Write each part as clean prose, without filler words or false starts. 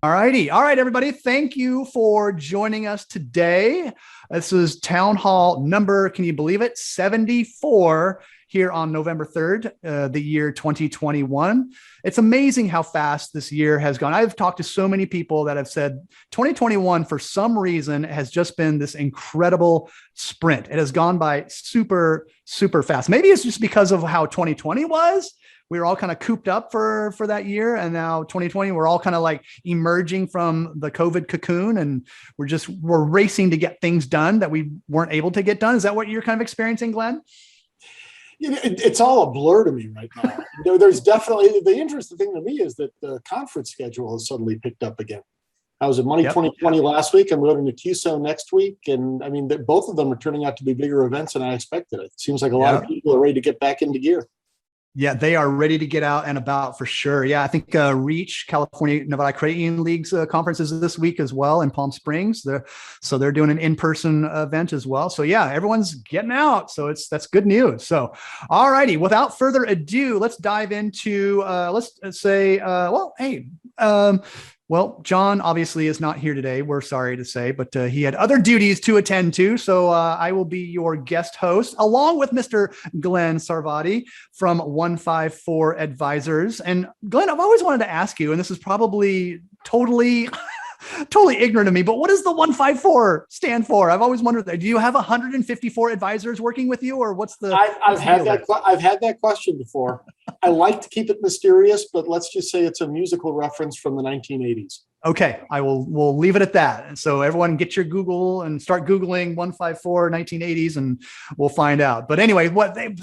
All righty. All right, everybody. Thank you for joining us today. This is Town Hall number, can you believe it? 74 here on November 3rd, the year 2021. It's amazing how fast this year has gone. I've talked to so many people that have said 2021, for some reason, has just been this incredible sprint. It has gone by super, super fast. Maybe it's just because of how 2020 was. We were all kind of cooped up for that year. And now 2020, we're all kind of like emerging from the COVID cocoon, and we're racing to get things done that we weren't able to get done. Is that what you're kind of experiencing, Glenn? It's all a blur to me right now. There's definitely, the interesting thing to me is that the conference schedule has suddenly picked up again. I was at Money 2020 last week. I'm going to QSO next week. And I mean, both of them are turning out to be bigger events than I expected. It seems like a lot of people are ready to get back into gear. Yeah, they are ready to get out and about for sure. Yeah, I think REACH, California Nevada Credit Union League's conference is this week as well in Palm Springs. So they're doing an in-person event as well. So yeah, everyone's getting out. So that's good news. So, all righty, without further ado, let's dive into, well, John obviously is not here today. We're sorry to say, but he had other duties to attend to. So I will be your guest host, along with Mr. Glenn Sarvadi from 154 Advisors. And Glenn, I've always wanted to ask you, and this is probably totally ignorant of me, but what does the 154 stand for? I've always wondered that. Do you have 154 advisors working with you, or what's the? I've had that question before. I like to keep it mysterious, but let's just say it's a musical reference from the 1980s. Okay, we'll leave it at that. And so everyone get your Google and start Googling 154 1980s and we'll find out. But anyway,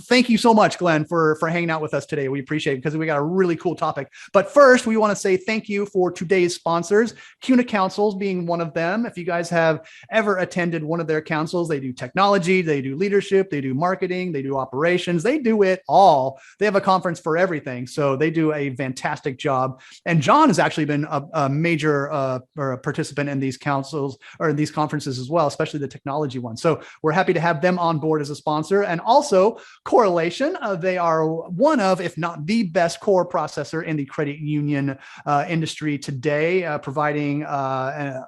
thank you so much, Glenn, for hanging out with us today. We appreciate it because we got a really cool topic. But first, we want to say thank you for today's sponsors, CUNA Councils being one of them. If you guys have ever attended one of their councils, they do technology, they do leadership, they do marketing, they do operations, they do it all. They have a conference for everything. So they do a fantastic job. And John has actually been a major or a participant in these councils or in these conferences as well, especially the technology one. So we're happy to have them on board as a sponsor. And also Correlation, they are one of, if not the best core processor in the credit union industry today, providing an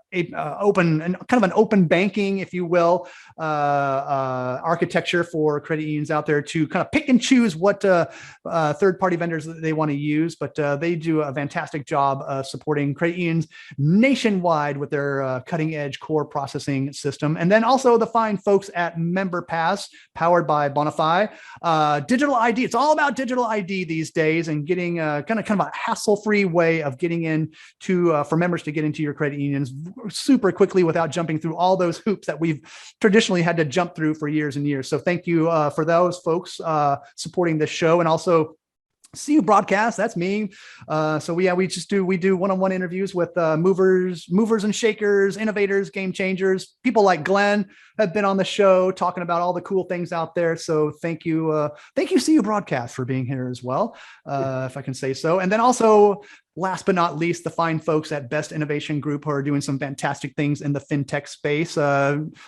open banking, if you will, architecture for credit unions out there to kind of pick and choose what third-party vendors that they want to use. But they do a fantastic job supporting credit unions nationwide with their cutting edge core processing system. And then also the fine folks at MemberPass, powered by Bonify. Digital ID, it's all about digital ID these days, and getting kind of a hassle-free way of getting in for members to get into your credit unions super quickly without jumping through all those hoops that we've traditionally had to jump through for years and years. So thank you for those folks supporting this show. And also CU Broadcast, that's me. We do one-on-one interviews with movers and shakers, innovators, game changers. People like Glenn have been on the show talking about all the cool things out there. So thank you CU Broadcast for being here as well, if I can say so. And then also, last but not least, the fine folks at Best Innovation Group, who are doing some fantastic things in the fintech space.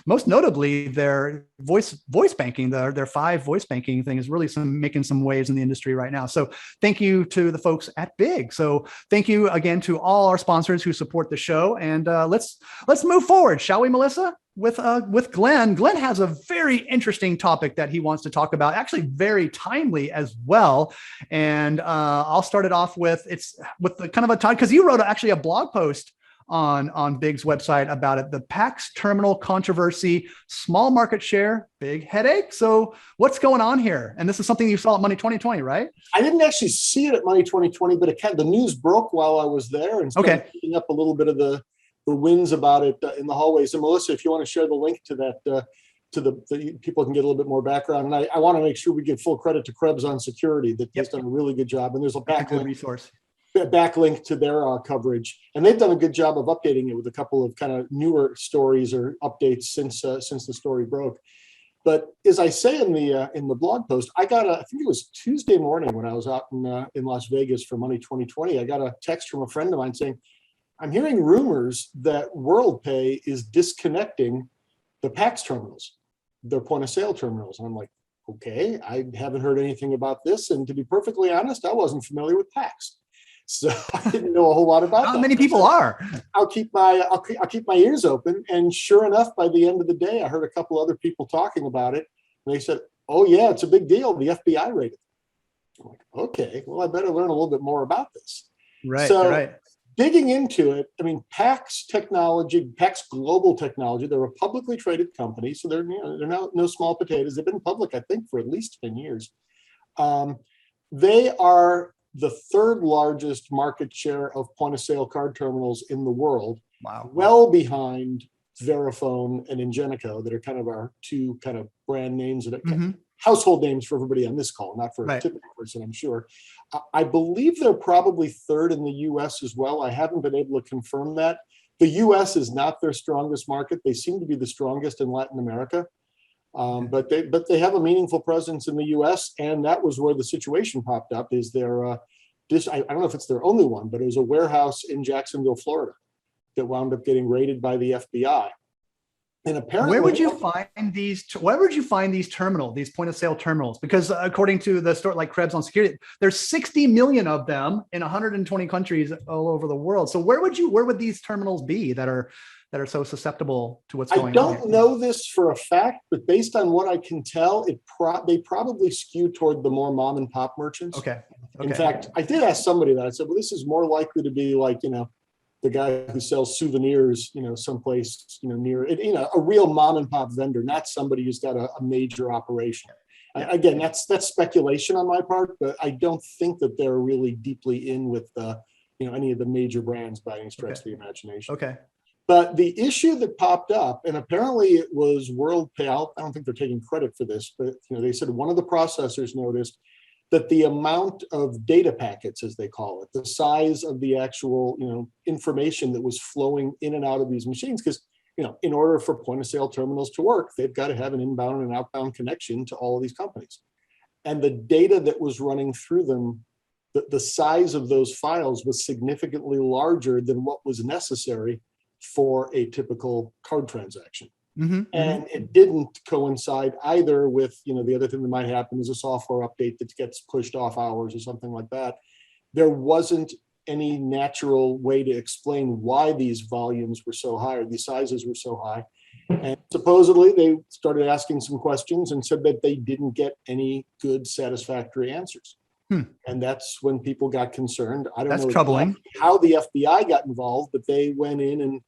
Most notably, their voice banking, their 5 voice banking thing is really making some waves in the industry right now. So thank you to the folks at Big. So thank you again to all our sponsors who support the show. And let's move forward, shall we, Melissa? With Glenn. Glenn has a very interesting topic that he wants to talk about, actually very timely as well. And I'll start it off with the kind of a time, because you wrote actually a blog post on Big's website about it, the PAX terminal controversy, small market share, big headache. So what's going on here? And this is something you saw at Money 2020, right? I didn't actually see it at Money 2020, but the news broke while I was there and started picking up a little bit of the winds about it in the hallways. And Melissa, if you want to share the link to that, to the people can get a little bit more background. And I want to make sure we give full credit to Krebs on security that has done a really good job. And there's a backlink to their coverage, and they've done a good job of updating it with a couple of kind of newer stories or updates since the story broke. But as I say in the blog post, I think it was Tuesday morning when I was out in Las Vegas for Money 2020. I got a text from a friend of mine saying, I'm hearing rumors that WorldPay is disconnecting the PAX terminals, their point of sale terminals. And I'm like, okay, I haven't heard anything about this. And to be perfectly honest, I wasn't familiar with PAX. So I didn't know a whole lot about that. Not many people are. I'll keep my ears open. And sure enough, by the end of the day, I heard a couple other people talking about it. And they said, oh yeah, it's a big deal. The FBI rated it. I'm like, okay, well, I better learn a little bit more about this. Right. So right. digging into it, I mean, PAX Global Technology, they're a publicly traded company. So they're no small potatoes. They've been public, I think, for at least 10 years. They are the third largest market share of point of sale card terminals in the world. Wow. Well behind Verifone and Ingenico, that are kind of our two kind of brand names, that household names for everybody on this call, not for a typical person, I'm sure. I believe they're probably third in the US as well. I haven't been able to confirm that. The US is not their strongest market. They seem to be the strongest in Latin America. But they have a meaningful presence in the US, and that was where the situation popped up. Is their I don't know if it's their only one, but it was a warehouse in Jacksonville, Florida, that wound up getting raided by the FBI. And apparently, where would you find these terminals, these point of sale terminals? Because according to the store like Krebs on Security, there's 60 million of them in 120 countries all over the world. So where would these terminals be that are so susceptible to what's going on? I don't know this for a fact, but based on what I can tell, they probably skew toward the more mom and pop merchants. Okay. In fact, I did ask somebody that. I said, well, this is more likely to be like, the guy who sells souvenirs, someplace, near it, a real mom and pop vendor, not somebody who's got a major operation. Again, that's speculation on my part, but I don't think that they're really deeply in with any of the major brands by any stretch of the imagination. Okay. But the issue that popped up, and apparently it was WorldPay, I don't think they're taking credit for this, but they said one of the processors noticed that the amount of data packets, as they call it, the size of the actual information that was flowing in and out of these machines, because in order for point of sale terminals to work, they've got to have an inbound and outbound connection to all of these companies. And the data that was running through them, the size of those files was significantly larger than what was necessary for a typical card transaction. And it didn't coincide either with, the other thing that might happen is a software update that gets pushed off hours or something like that. There wasn't any natural way to explain why these volumes were so high, or these sizes were so high. And supposedly they started asking some questions and said that they didn't get any good satisfactory answers. And that's when people got concerned. I don't know troubling. How the FBI got involved, but they went in and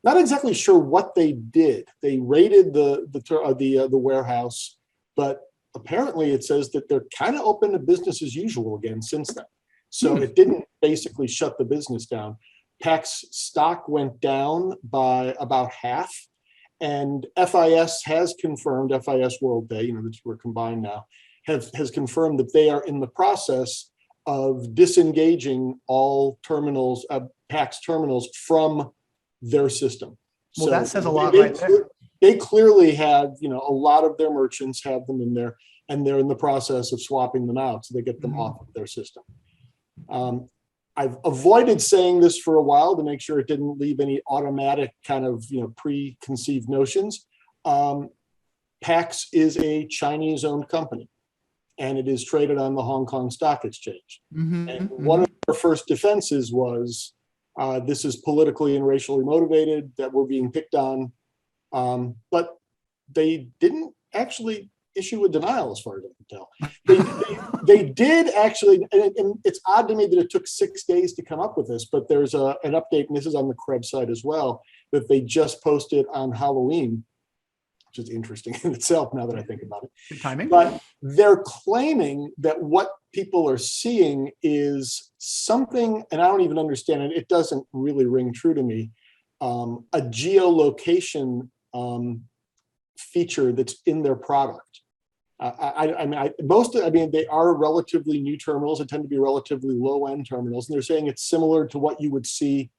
not exactly sure what they did. They raided the warehouse, but apparently it says that they're kind of open to business as usual again since then. So it didn't basically shut the business down. PAX stock went down by about half, and FIS has confirmed, FIS WorldPay, the two are combined now, has confirmed that they are in the process of disengaging all terminals, PAX terminals, from their system. Well, so that says a lot right there. They clearly have, a lot of their merchants have them in there, and they're in the process of swapping them out so they get them off of their system. I've avoided saying this for a while to make sure it didn't leave any automatic kind of, preconceived notions. PAX is a Chinese-owned company, and it is traded on the Hong Kong Stock Exchange. And one of their first defenses was, this is politically and racially motivated, that we're being picked on. But they didn't actually issue a denial, as far as I can tell. They did actually, and it's odd to me that it took 6 days to come up with this, but there's an update, and this is on the Krebs site as well, that they just posted on Halloween, which is interesting in itself now that I think about it. Good timing. But they're claiming that what people are seeing is something, and I don't even understand it, it doesn't really ring true to me, a geolocation feature that's in their product. They are relatively new terminals. They tend to be relatively low-end terminals, and they're saying it's similar to what you would see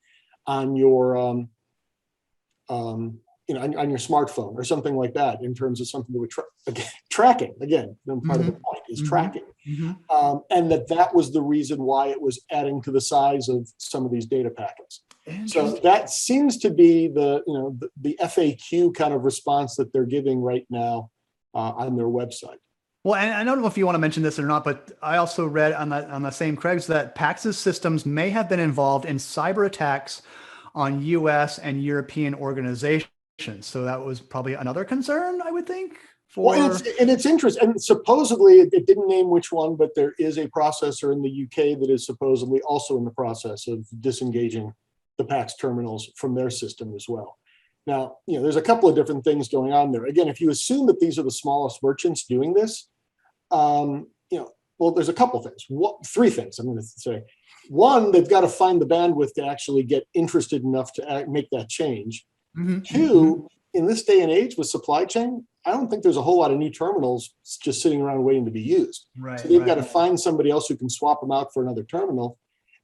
on your on your smartphone or something like that, in terms of something that would tracking. Again, part of the point is tracking, and that was the reason why it was adding to the size of some of these data packets. So that seems to be the FAQ kind of response that they're giving right now on their website. Well, and I don't know if you want to mention this or not, but I also read on the same Craig's that Pax's systems may have been involved in cyber attacks on U.S. and European organizations. So that was probably another concern, I would think. Well, and it's interesting. And supposedly, it didn't name which one, but there is a processor in the UK that is supposedly also in the process of disengaging the PAX terminals from their system as well. Now, there's a couple of different things going on there. Again, if you assume that these are the smallest merchants doing this, well, there's a couple things. Three things I'm going to say. One, they've got to find the bandwidth to actually get interested enough to make that change. Mm-hmm. Two, in this day and age with supply chain, I don't think there's a whole lot of new terminals just sitting around waiting to be used. Right, so they've got to find somebody else who can swap them out for another terminal.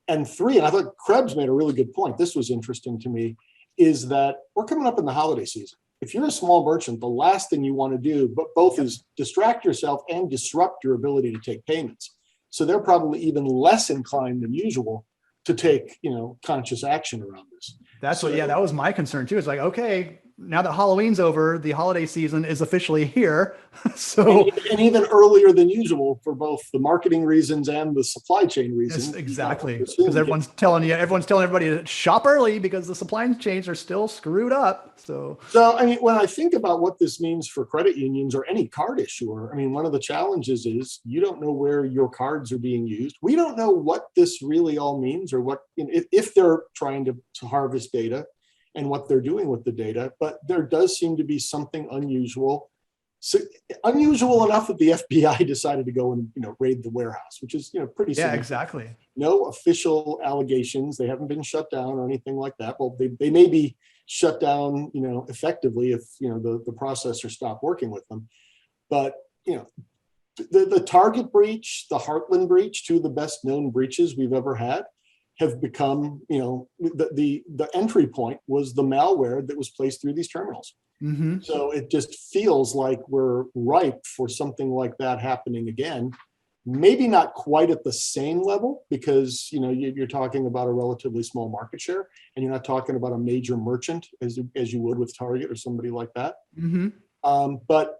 And three, and I thought Krebs made a really good point. This was interesting to me, is that we're coming up in the holiday season. If you're a small merchant, the last thing you want to do, but both is distract yourself and disrupt your ability to take payments. So they're probably even less inclined than usual to take, conscious action around this. That was my concern too. It's like, okay, now that Halloween's over, the holiday season is officially here. So and even earlier than usual for both the marketing reasons and the supply chain reasons. Yes, exactly. Because everyone's telling everybody to shop early because the supply chains are still screwed up. So I mean, when I think about what this means for credit unions or any card issuer, I mean, one of the challenges is you don't know where your cards are being used. We don't know what this really all means or what, if they're trying to harvest data and what they're doing with the data, but there does seem to be something unusual enough that the FBI decided to go and raid the warehouse, which is pretty simple. Yeah, exactly. No official allegations. They haven't been shut down or anything like that. Well, they may be shut down, effectively if the processor stopped working with them. But the Target breach, the Heartland breach, two of the best known breaches we've ever had, have become, the entry point was the malware that was placed through these terminals. Mm-hmm. So it just feels like we're ripe for something like that happening again. Maybe not quite at the same level because, you're talking about a relatively small market share and you're not talking about a major merchant as you would with Target or somebody like that. Mm-hmm. But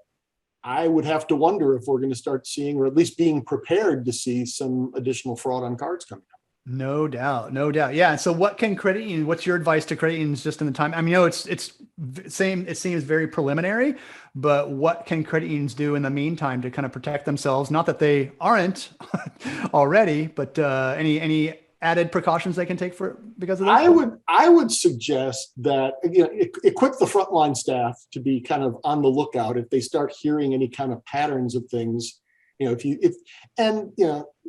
I would have to wonder if we're going to start seeing, or at least being prepared to see, some additional fraud on cards coming up. No doubt. Yeah. So what's your advice to credit unions just in the time? I mean, it's same. It seems very preliminary, but what can credit unions do in the meantime to kind of protect themselves? Not that they aren't already, but any added precautions they can take because of this? I would suggest that, equip the frontline staff to be kind of on the lookout if they start hearing any kind of patterns of things.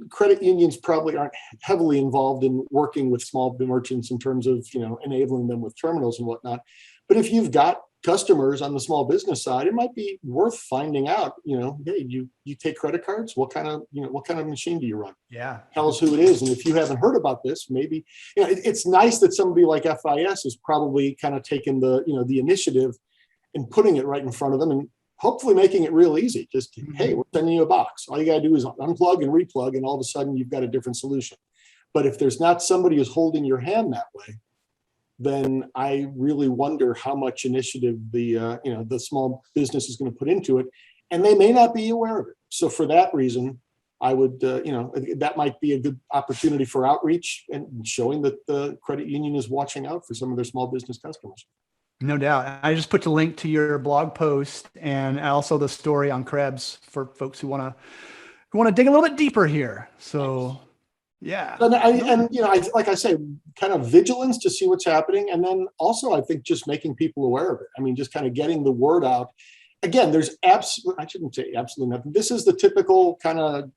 Credit unions probably aren't heavily involved in working with small merchants in terms of, enabling them with terminals and whatnot. But if you've got customers on the small business side, it might be worth finding out, hey, you take credit cards? What kind of machine do you run? Yeah. Tell us who it is. And if you haven't heard about this, maybe, it's nice that somebody like FIS is probably kind of taking the initiative and putting it right in front of them and hopefully making it real easy. Just, hey, we're sending you a box. All you got to do is unplug and replug, and all of a sudden you've got a different solution. But if there's not somebody who's holding your hand that way, then I really wonder how much initiative the small business is going to put into it, and they may not be aware of it. So for that reason, I would, that might be a good opportunity for outreach and showing that the credit union is watching out for some of their small business customers. No doubt. I just put the link to your blog post and also the story on Krebs for folks who want to dig a little bit deeper here. So, yeah. Like I say, kind of vigilance to see what's happening. And then also, I think just making people aware of it. I mean, just kind of getting the word out. Again, there's I shouldn't say absolutely nothing. This is the typical kind of,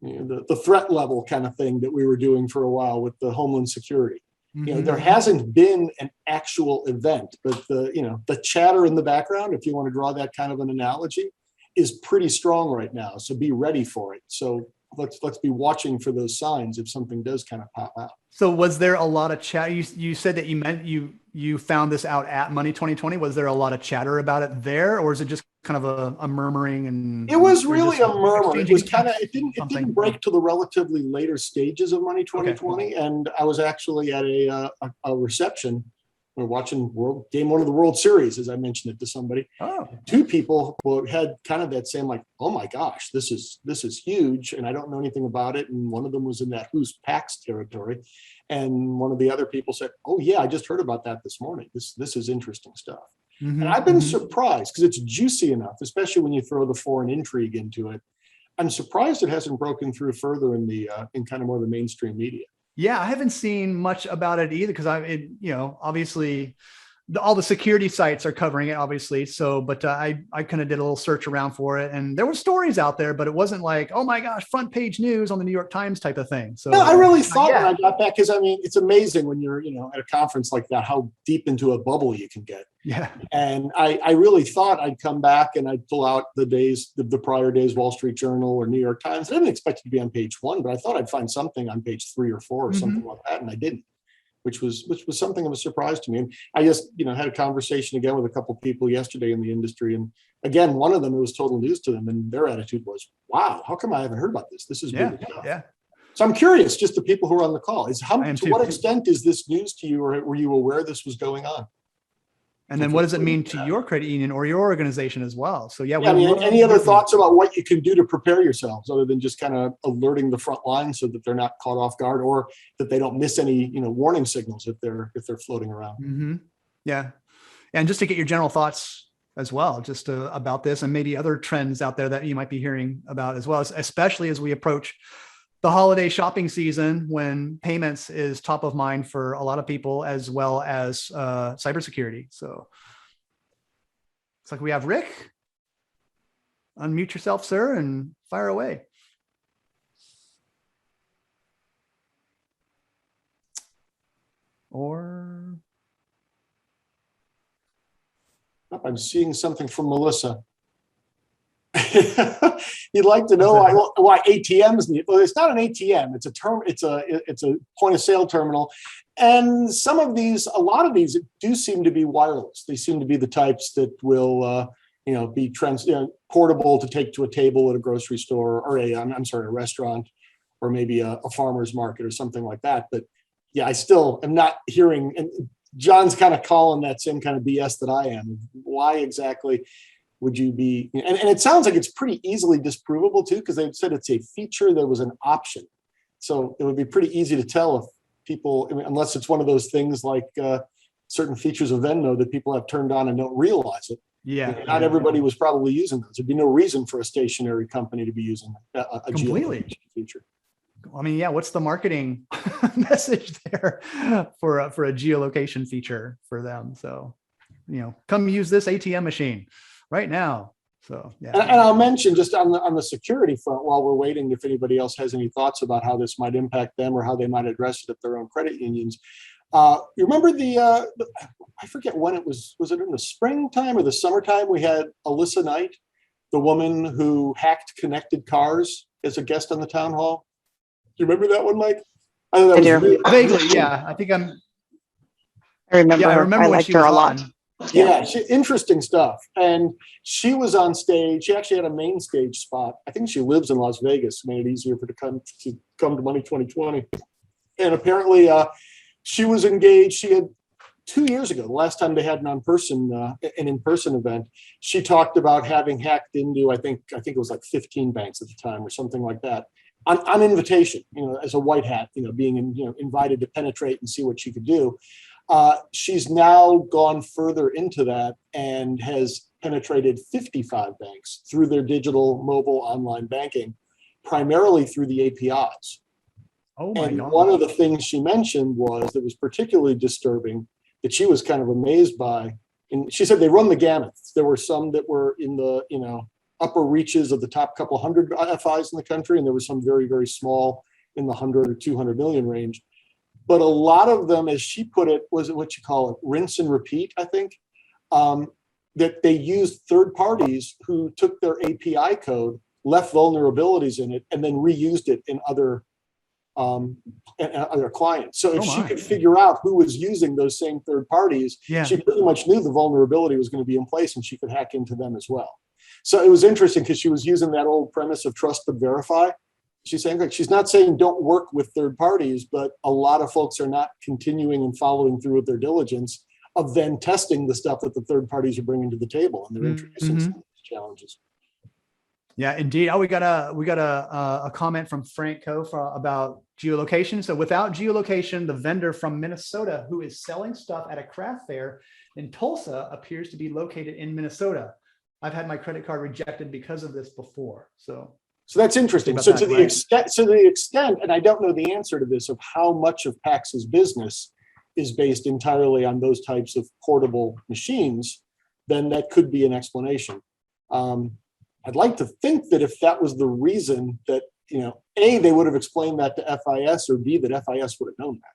the threat level kind of thing that we were doing for a while with the Homeland Security. There hasn't been an actual event, but the chatter in the background, if you want to draw that kind of an analogy, is pretty strong right now. So be ready for it. So let's be watching for those signs if something does kind of pop out. So was there a lot of chat? You said that you found this out at Money 2020. Was there a lot of chatter about it there, or is it just kind of a murmuring? And it was really a murmur. It was kind of, it didn't break to the relatively later stages of Money 2020. Okay. And I was actually at a reception we're watching game one of the World Series, as I mentioned it to somebody. Oh, two people had kind of that same like, oh my gosh, this is huge, and I don't know anything about it. And one of them was in that who's PAX territory, and one of the other people said, oh yeah, I just heard about that this morning. This is interesting stuff. mm-hmm, and I've been mm-hmm. surprised because it's juicy enough, especially when you throw the foreign intrigue into it. I'm surprised it hasn't broken through further in the in kind of more of the mainstream media. Yeah, I haven't seen much about it either because obviously all the security sites are covering it, obviously. So, but I kind of did a little search around for it, and there were stories out there, but it wasn't like, oh my gosh, front page news on the New York Times type of thing. So no, I really thought when I got back, because I mean, it's amazing when you're, at a conference like that, how deep into a bubble you can get. Yeah. And I really thought I'd come back and I'd pull out the prior days, Wall Street Journal or New York Times. I didn't expect it to be on page 1, but I thought I'd find something on page 3 or 4 or something like that, and I didn't. Which was something of a surprise to me. And I just, had a conversation again with a couple of people yesterday in the industry. And again, one of them, it was total news to them. And their attitude was, wow, how come I haven't heard about this? This is big stuff. Yeah. So I'm curious, just the people who are on the call, to what extent is this news to you, or were you aware this was going on? And then what does it mean to your credit union or your organization as well? So I mean, any other thoughts about what you can do to prepare yourselves other than just kind of alerting the front line so that they're not caught off guard, or that they don't miss any, warning signals if they're floating around? Mm-hmm. Yeah. And just to get your general thoughts as well, just about this and maybe other trends out there that you might be hearing about as well, especially as we approach the holiday shopping season, when payments is top of mind for a lot of people, as well as cybersecurity. So it's like we have Rick. Unmute yourself, sir, and fire away. Or I'm seeing something from Melissa. You'd like to know why ATMs need. Well, it's not an ATM. It's a point of sale terminal, and a lot of these do seem to be wireless. They seem to be the types that will, be portable to take to a table at a grocery store or a restaurant, or maybe a farmer's market or something like that. But yeah, I still am not hearing. And John's kind of calling that same kind of BS that I am. Why exactly would you be, and it sounds like it's pretty easily disprovable too, because they've said it's a feature that was an option. So it would be pretty easy to tell if people, unless it's one of those things like certain features of Venmo that people have turned on and don't realize it. Yeah. Not everybody was probably using those. There'd be no reason for a stationary company to be using a geolocation feature. I mean, yeah, what's the marketing message there for a geolocation feature for them? So, come use this ATM machine right now. So, yeah. And I'll mention just on the security front, while we're waiting, if anybody else has any thoughts about how this might impact them or how they might address it at their own credit unions. You remember I forget when it was it in the springtime or the summertime? We had Alyssa Knight, the woman who hacked connected cars, as a guest on the town hall. Do you remember that one, Mike? I do. Vaguely, yeah. I think I remember. Yeah, I remember I when liked she her was a lot. on. Yeah, interesting stuff. And she was on stage. She actually had a main stage spot. I think she lives in Las Vegas. Made it easier for her to come to Money 2020. And apparently, she was engaged. She had 2 years ago, the last time they had an in-person event. She talked about having hacked into, I think it was like 15 banks at the time or something like that, on invitation. As a white hat, being invited to penetrate and see what she could do. She's now gone further into that and has penetrated 55 banks through their digital mobile online banking, primarily through the APIs. Oh my God. One of the things she mentioned that was particularly disturbing, that she was kind of amazed by. And she said they run the gamut. There were some that were in the, upper reaches of the top couple hundred FIs in the country, and there was some very, very small in the 100 or 200 million range. But a lot of them, as she put it, was what you call it, rinse and repeat, I think, that they used third parties who took their API code, left vulnerabilities in it, and then reused it in other clients. So if she could figure out who was using those same third parties, she pretty much knew the vulnerability was going to be in place, and she could hack into them as well. So it was interesting because she was using that old premise of trust but verify. She's saying, she's not saying don't work with third parties, but a lot of folks are not continuing and following through with their diligence of then testing the stuff that the third parties are bringing to the table, and they're introducing some of these challenges. Yeah, indeed. Oh, we got a comment from Frank Coe about geolocation. So without geolocation, the vendor from Minnesota who is selling stuff at a craft fair in Tulsa appears to be located in Minnesota. I've had my credit card rejected because of this before. So that's interesting. So to the extent, and I don't know the answer to this, of how much of PAX's business is based entirely on those types of portable machines, then that could be an explanation. I'd like to think that if that was the reason, that, A, they would have explained that to FIS, or B, that FIS would have known that.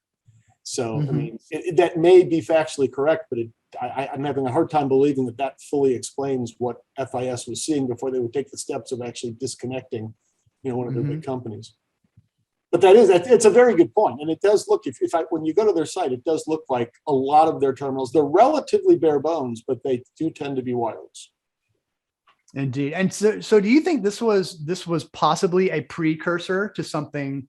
So, I mean, that may be factually correct, but I'm having a hard time believing that fully explains what FIS was seeing before they would take the steps of actually disconnecting, one of their big companies. But it's a very good point. And it does look, when you go to their site, it does look like a lot of their terminals, they're relatively bare bones, but they do tend to be wireless. Indeed. And so do you think this was possibly a precursor to something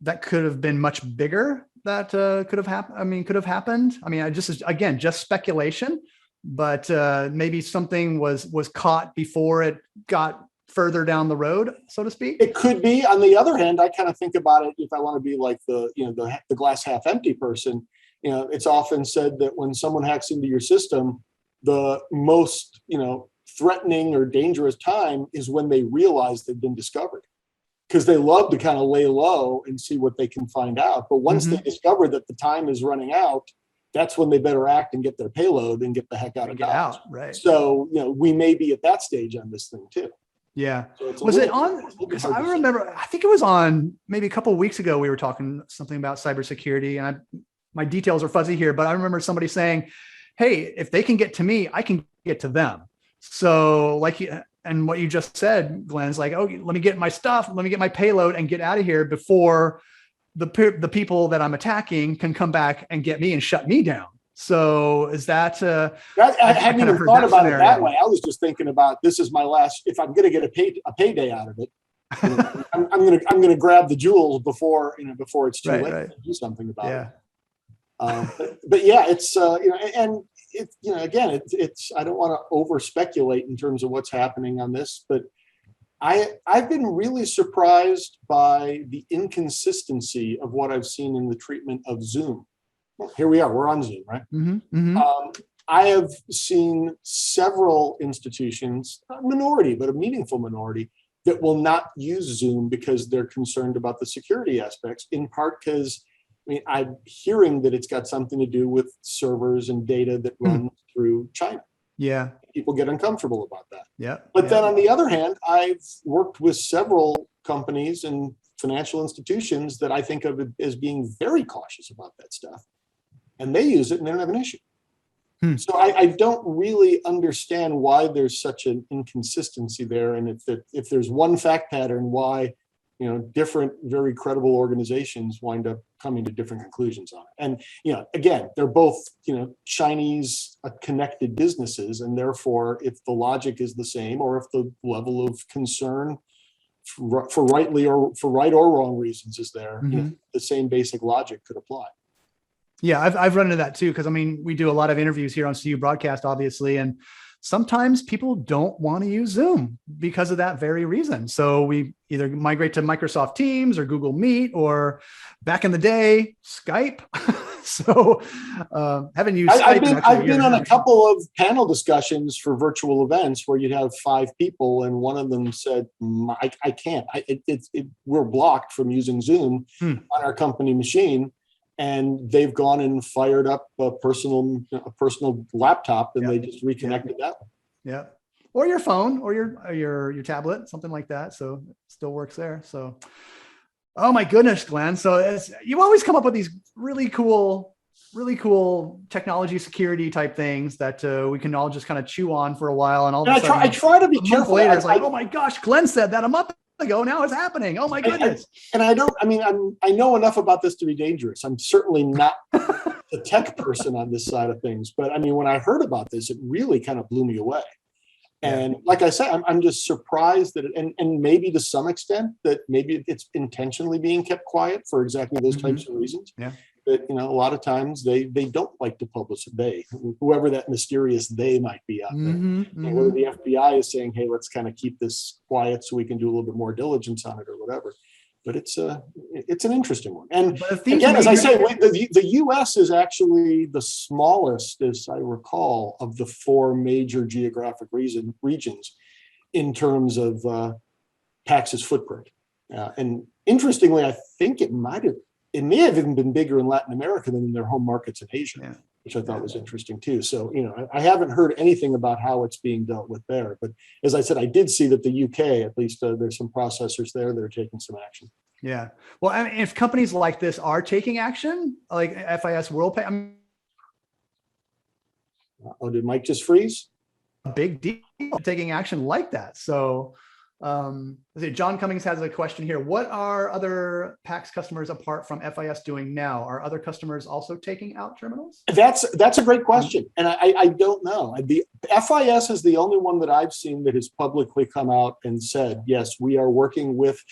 that could have been much bigger that could have happened? I mean, just speculation, but maybe something was caught before it got further down the road, so to speak. It could be. On the other hand, I kind of think about it, if I want to be like the glass half empty person, it's often said that when someone hacks into your system, the most, threatening or dangerous time is when they realize they've been discovered, because they love to kind of lay low and see what they can find out. But once they discover that the time is running out, that's when they better act and get their payload and get the heck out of Dodge. Right. So, we may be at that stage on this thing too. Yeah. So was it on? Because I remember, I think it was on maybe a couple of weeks ago, we were talking something about cybersecurity, and my details are fuzzy here, but I remember somebody saying, hey, if they can get to me, I can get to them. So and what you just said, Glenn's like, oh, let me get my stuff, let me get my payload and get out of here before the people that I'm attacking can come back and get me and shut me down. So is that, I hadn't even thought about it that way. I was just thinking about, this is my last, if I'm going to get a payday out of it, I'm going to grab the jewels before it's too late to do something about it. But yeah, it's, and it's, again, it's, I don't want to over speculate in terms of what's happening on this, but I've been really surprised by the inconsistency of what I've seen in the treatment of Zoom. Well, here we are, we're on Zoom, right? I have seen several institutions, not a minority, but a meaningful minority, that will not use Zoom because they're concerned about the security aspects, in part because I'm hearing that it's got something to do with servers and data that runs through China. Yeah. People get uncomfortable about that. Yeah. But then on the other hand, I've worked with several companies and financial institutions that I think of as being very cautious about that stuff. And they use it and they don't have an issue. So I don't really understand why there's such an inconsistency there. And if there's one fact pattern, why different, very credible organizations wind up coming to different conclusions on it. And, again, they're both, Chinese connected businesses. And therefore, if the logic is the same, or if the level of concern for right or wrong reasons is there, the same basic logic could apply. Yeah, I've run into that too, because we do a lot of interviews here on CU Broadcast, obviously, and sometimes people don't want to use Zoom because of that very reason. So we either migrate to Microsoft Teams or Google Meet, or back in the day, Skype. So haven't used Skype. I've been on a couple of panel discussions for virtual events where you'd have 5 people, and one of them said, "I can't. We're blocked from using Zoom on our company machine." And they've gone and fired up a personal laptop, and they just reconnected that one. Yeah, or your phone, or your tablet, something like that. So it still works there. So, oh my goodness, Glenn. So you always come up with these really cool technology security type things that we can all just kind of chew on for a while. And all of a sudden, I try to be careful. Later, it's like, oh my gosh, Glenn said that a month ago, now it's happening. Oh my goodness. I know enough about this to be dangerous. I'm certainly not a tech person on this side of things, but when I heard about this, it really kind of blew me away. And like I said, I'm just surprised that and maybe to some extent that maybe it's intentionally being kept quiet for exactly those types of reasons. Yeah. that, a lot of times they don't like to publish whoever that mysterious they might be out there. Whether the FBI is saying, hey, let's kind of keep this quiet so we can do a little bit more diligence on it or whatever. But it's an interesting one. And again, as I say, the U.S. is actually the smallest, as I recall, of the 4 major geographic regions in terms of PAX's footprint. And interestingly, I think it may have even been bigger in Latin America than in their home markets in Asia, which I thought was interesting too. So, I haven't heard anything about how it's being dealt with there. But as I said, I did see that the UK, at least there's some processors there that are taking some action. Yeah. Well, I mean, if companies like this are taking action, like FIS WorldPay, did Mike just freeze? A big deal taking action like that. So, John Cummings has a question here. What are other PAX customers apart from FIS doing now? Are other customers also taking out terminals? That's a great question. And I don't know. The FIS is the only one that I've seen that has publicly come out and said, yes, we are working with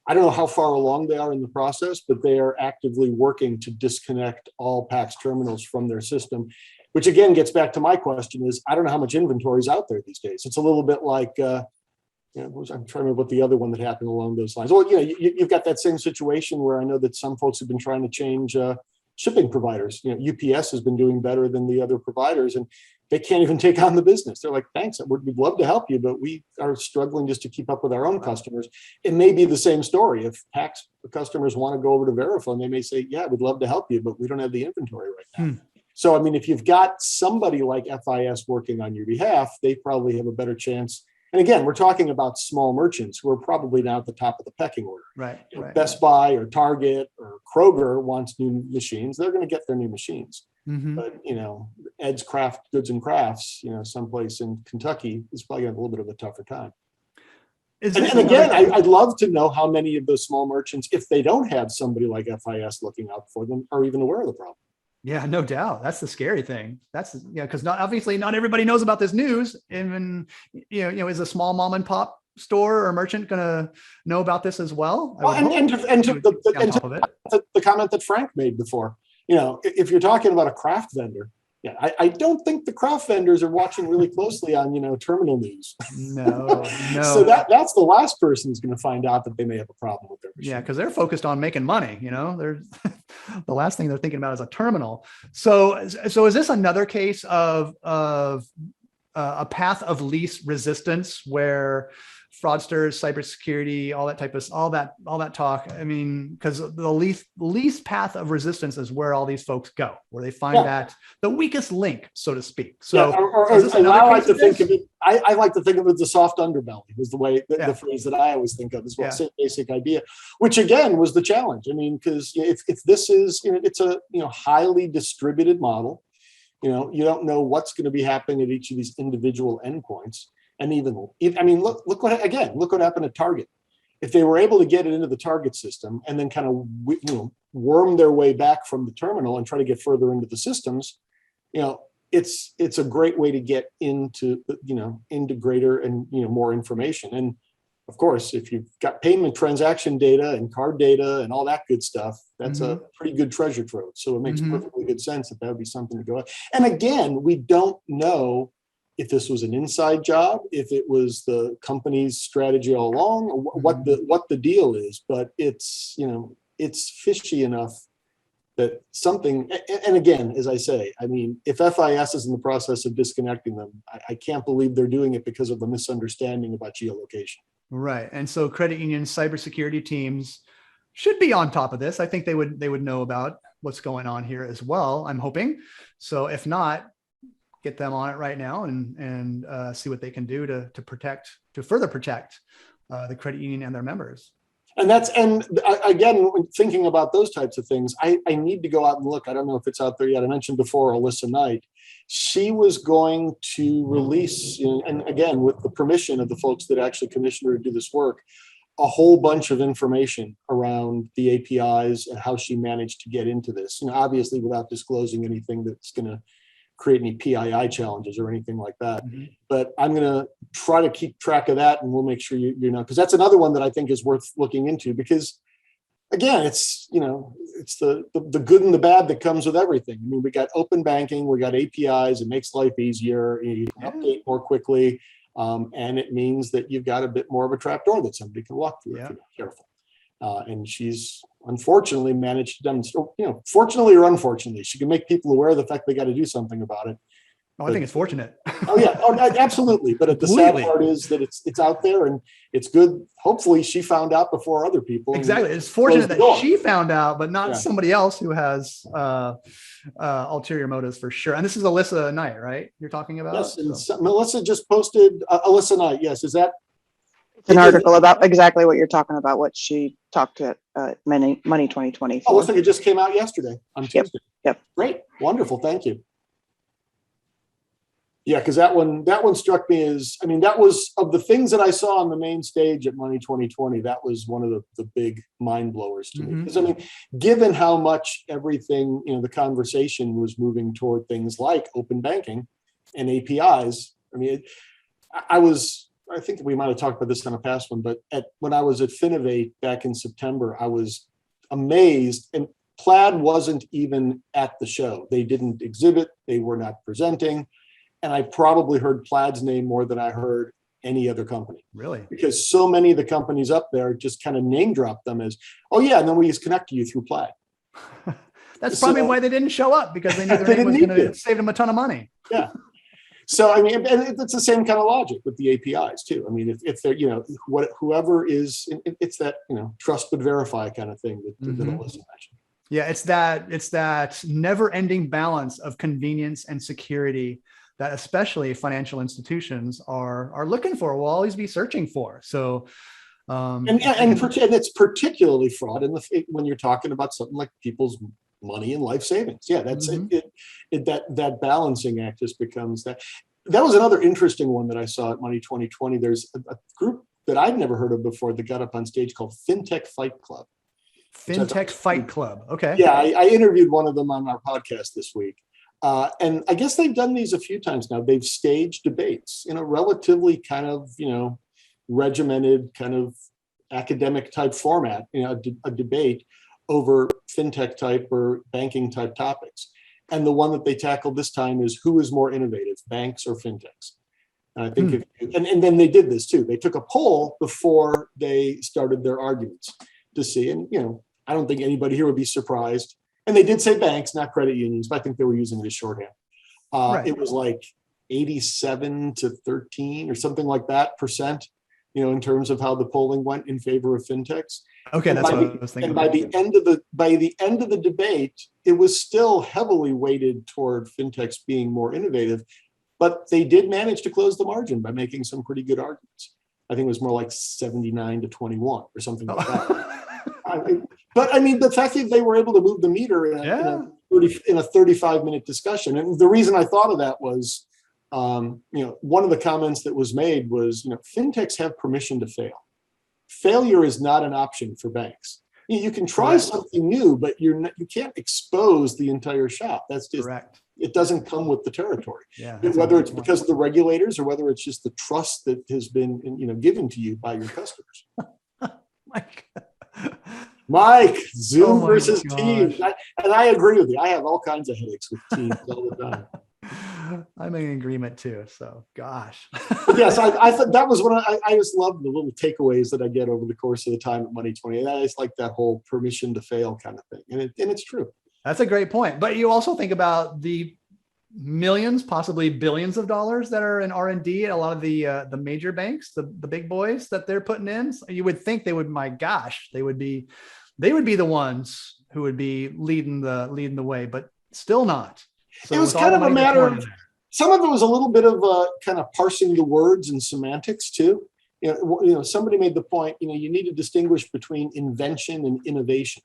I don't know how far along they are in the process, but they are actively working to disconnect all PAX terminals from their system, which again gets back to my question is, I don't know how much inventory is out there these days. It's a little bit like, I'm trying to remember what the other one that happened along those lines. Well, you've got that same situation where I know that some folks have been trying to change shipping providers. UPS has been doing better than the other providers, and they can't even take on the business. They're like, thanks, we'd love to help you, but we are struggling just to keep up with our own customers. It may be the same story. If PAX customers want to go over to Verifone, they may say, yeah, we'd love to help you, but we don't have the inventory right now. So, I mean, if you've got somebody like FIS working on your behalf, they probably have a better chance. And again, we're talking about small merchants who are probably now at the top of the pecking order. Right. Best Buy or Target or Kroger wants new machines. They're going to get their new machines. But, Ed's Craft Goods and Crafts, someplace in Kentucky is probably going to have a little bit of a tougher time. And again, I'd love to know how many of those small merchants, if they don't have somebody like FIS looking out for them, are even aware of the problem. Yeah, no doubt. That's the scary thing. Because obviously not everybody knows about this news. Even, is a small mom and pop store or merchant going to know about this as well? The comment that Frank made before, if you're talking about a craft vendor, I don't think the craft vendors are watching really closely on, terminal news. No. So that's the last person who's going to find out that they may have a problem with their machine. Yeah, because they're focused on making money. They're the last thing they're thinking about is a terminal. So is this another case of a path of least resistance where fraudsters, cybersecurity, all that talk? I mean, because the least path of resistance is where all these folks go, where they find that the weakest link, so to speak. So, I like to think of it. I like to think of it as the soft underbelly. Was the way the phrase that I always think of as well. Same basic idea, which again was the challenge. I mean, because if this is it's a highly distributed model, you don't know what's going to be happening at each of these individual endpoints. And look what happened at Target. If they were able to get it into the Target system and then kind of worm their way back from the terminal and try to get further into the systems, it's a great way to get into greater and more information. And of course, if you've got payment transaction data and card data and all that good stuff, that's a pretty good treasure trove. So it makes perfectly good sense that would be something to go. And again, we don't know if this was an inside job, if it was the company's strategy all along, what the deal is, but it's fishy enough that something. And again, as I say, I mean, if FIS is in the process of disconnecting them, I can't believe they're doing it because of the misunderstanding about geolocation. Right, and so credit union cybersecurity teams should be on top of this. I think they would know about what's going on here as well. I'm hoping. So if not, get them on it right now and see what they can do to further protect the credit union and their members. And again, thinking about those types of things, I need to go out and look. I don't know if it's out there yet. I mentioned before Alyssa Knight. She was going to release, and again, with the permission of the folks that actually commissioned her to do this work, a whole bunch of information around the APIs and how she managed to get into this. Obviously without disclosing anything that's going to create any PII challenges or anything like that. But I'm going to try to keep track of that, and we'll make sure because that's another one that I think is worth looking into, because again, it's, it's the good and the bad that comes with everything. I mean, we got open banking, we got APIs, it makes life easier, you can update more quickly. And it means that you've got a bit more of a trap door that somebody can walk through if you're not careful. And she's unfortunately managed to demonstrate, fortunately or unfortunately, she can make people aware of the fact they got to do something about it. Oh, I think it's fortunate. Oh yeah, absolutely. But the sad part is that it's out there, and it's good. Hopefully, she found out before other people. Exactly. It's fortunate that she found out, but not somebody else who has ulterior motives for sure. And this is Alyssa Knight, right? You're talking about? Yes. And Melissa just posted Alyssa Knight. Yes. Is that? It's an article about exactly what you're talking about, what she talked at Money 2020. Oh, looks like it just came out yesterday on Tuesday. Yep. Great. Wonderful. Thank you. Yeah, because that one struck me as, that was, of the things that I saw on the main stage at Money 2020, that was one of the big mind blowers to me. Because given how much everything, the conversation was moving toward things like open banking and APIs. I think we might have talked about this on a past one, but when I was at Finovate back in September, I was amazed. And Plaid wasn't even at the show. They didn't exhibit. They were not presenting. And I probably heard Plaid's name more than I heard any other company. Really? Because so many of the companies up there just kind of name drop them as, oh yeah, and then we just connect to you through Plaid. That's probably why they didn't show up, because they knew their name was going to save them a ton of money. Yeah. So, and it's the same kind of logic with the APIs too. If they're, whoever is, it's that, trust but verify kind of thing that Alyssa mentioned. Yeah. It's that never ending balance of convenience and security that especially financial institutions are looking for, will always be searching for. So, and it's particularly fraud when you're talking about something like people's money and life savings. Yeah, that's that balancing act just becomes that. That was another interesting one that I saw at Money 2020. There's a group that I'd never heard of before that got up on stage called FinTech Fight Club. FinTech Fight Club. Okay. Yeah, I interviewed one of them on our podcast this week. And I guess they've done these a few times now. They've staged debates in a relatively kind of, regimented kind of academic type format, a debate over fintech type or banking type topics. And the one that they tackled this time is, who is more innovative, banks or fintechs? And I think, and then they did this too. They took a poll before they started their arguments to see, and I don't think anybody here would be surprised. And they did say banks, not credit unions, but I think they were using it as shorthand. It was like 87 to 13 or something like that %, in terms of how the polling went in favor of fintechs. Okay, that's what I was thinking. And by the end of the debate, it was still heavily weighted toward fintechs being more innovative, but they did manage to close the margin by making some pretty good arguments. I think it was more like 79 to 21 or something like that. But the fact that they were able to move the meter in a 35-minute discussion, and the reason I thought of that was, one of the comments that was made was, fintechs have permission to fail. Failure is not an option for banks. You can try something new, but you can't expose the entire shop. That's just correct. It doesn't come with the territory. Yeah, whether it's because of the regulators or whether it's just the trust that has been, given to you by your customers. Mike, Zoom versus Teams. And I agree with you. I have all kinds of headaches with Teams all the time. I'm in agreement too. So, gosh. Yes, I thought that was one. I just love the little takeaways that I get over the course of the time at Money 20. I just like that whole permission to fail kind of thing. And it's true. That's a great point. But you also think about the millions, possibly billions of dollars that are in R&D at a lot of the major banks, the big boys that they're putting in. So you would think they would, my gosh, they would be the ones who would be leading the way, but still not. So it was kind of a matter of, some of it was a little bit of kind of parsing the words and semantics too. Somebody made the point, you need to distinguish between invention and innovation.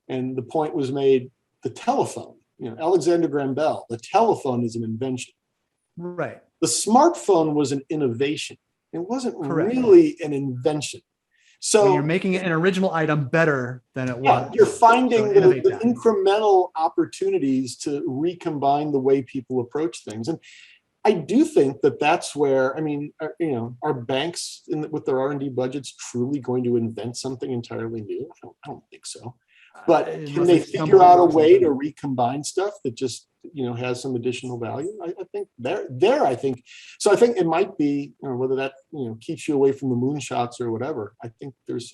And the point was made, the telephone, Alexander Graham Bell, the telephone is an invention. Right. The smartphone was an innovation. It wasn't really an invention. So when you're making an original item better than it was. You're finding the incremental opportunities to recombine the way people approach things. And I do think that that's where, I mean, are banks with their R&D budgets truly going to invent something entirely new? I don't think so. But can they figure out a way to recombine stuff that just, has some additional value? I think I think, so I think it might be, whether that, keeps you away from the moonshots or whatever. I think there's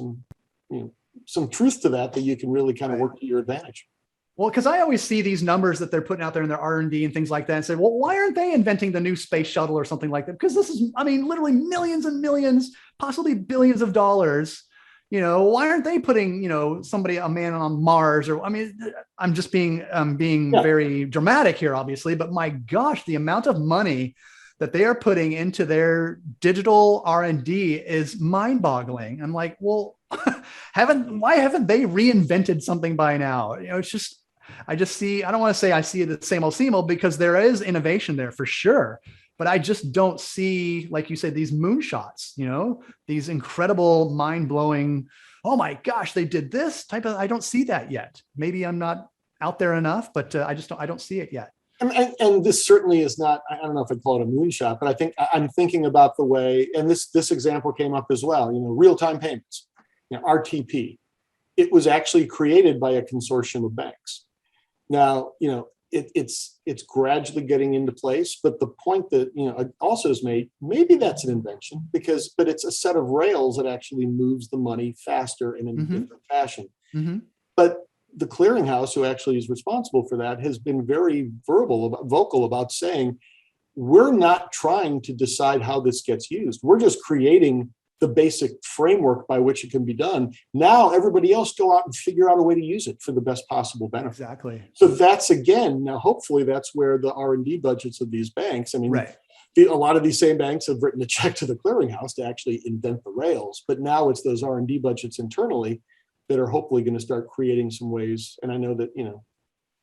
some truth to that you can really kind of work to your advantage. Well, because I always see these numbers that they're putting out there in their R&D and things like that and say, well, why aren't they inventing the new space shuttle or something like that? Because this is, I mean, literally millions and millions, possibly billions of dollars. Why aren't they putting, a man on Mars? Or, I mean, I'm just being very dramatic here, obviously, but my gosh, the amount of money that they are putting into their digital R&D is mind-boggling. I'm like, well, why haven't they reinvented something by now? It's just, I don't want to say I see the same old because there is innovation there for sure. But I just don't see, like you said, these moonshots, these incredible, mind-blowing, oh my gosh, they did this type of, I don't see that yet. Maybe I'm not out there enough, but I don't see it yet. And this certainly is not, I don't know if I'd call it a moonshot, but I think I'm thinking about the way, and this example came up as well, real-time payments, RTP. It was actually created by a consortium of banks. Now, it's gradually getting into place, but the point that also is made, maybe that's an invention but it's a set of rails that actually moves the money faster and in a different fashion. But the clearinghouse, who actually is responsible for that, has been very vocal about saying, we're not trying to decide how this gets used. We're just creating the basic framework by which it can be done. Now everybody else go out and figure out a way to use it for the best possible benefit. Exactly. So that's, again, now hopefully that's where the R&D budgets of these banks, I mean, right. A lot of these same banks have written a check to the clearinghouse to actually invent the rails, but now it's those R&D budgets internally that are hopefully going to start creating some ways. And I know that,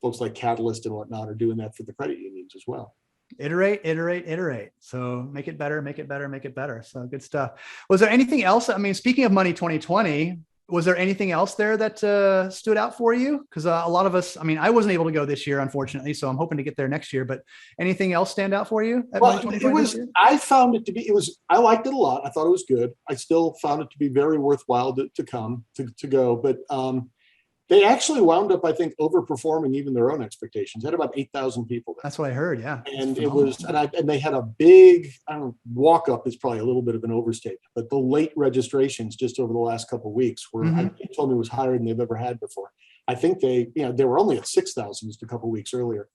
folks like Catalyst and whatnot are doing that for the credit unions as well. Iterate. So make it better. So good stuff. Was there anything else? I mean, speaking of Money 2020, was there anything else there that stood out for you? Because a lot of us, I mean, I wasn't able to go this year, unfortunately, so I'm hoping to get there next year. But anything else stand out for you? I found it to be, I liked it a lot. I thought it was good. I still found it to be very worthwhile to go. But they actually wound up, I think, overperforming even their own expectations. They had about 8,000 people there. That's what I heard, yeah. And it was, and they had a big, walk up is probably a little bit of an overstatement, but the late registrations just over the last couple of weeks were, they told me was higher than they've ever had before. I think they were only at 6,000 just a couple of weeks earlier.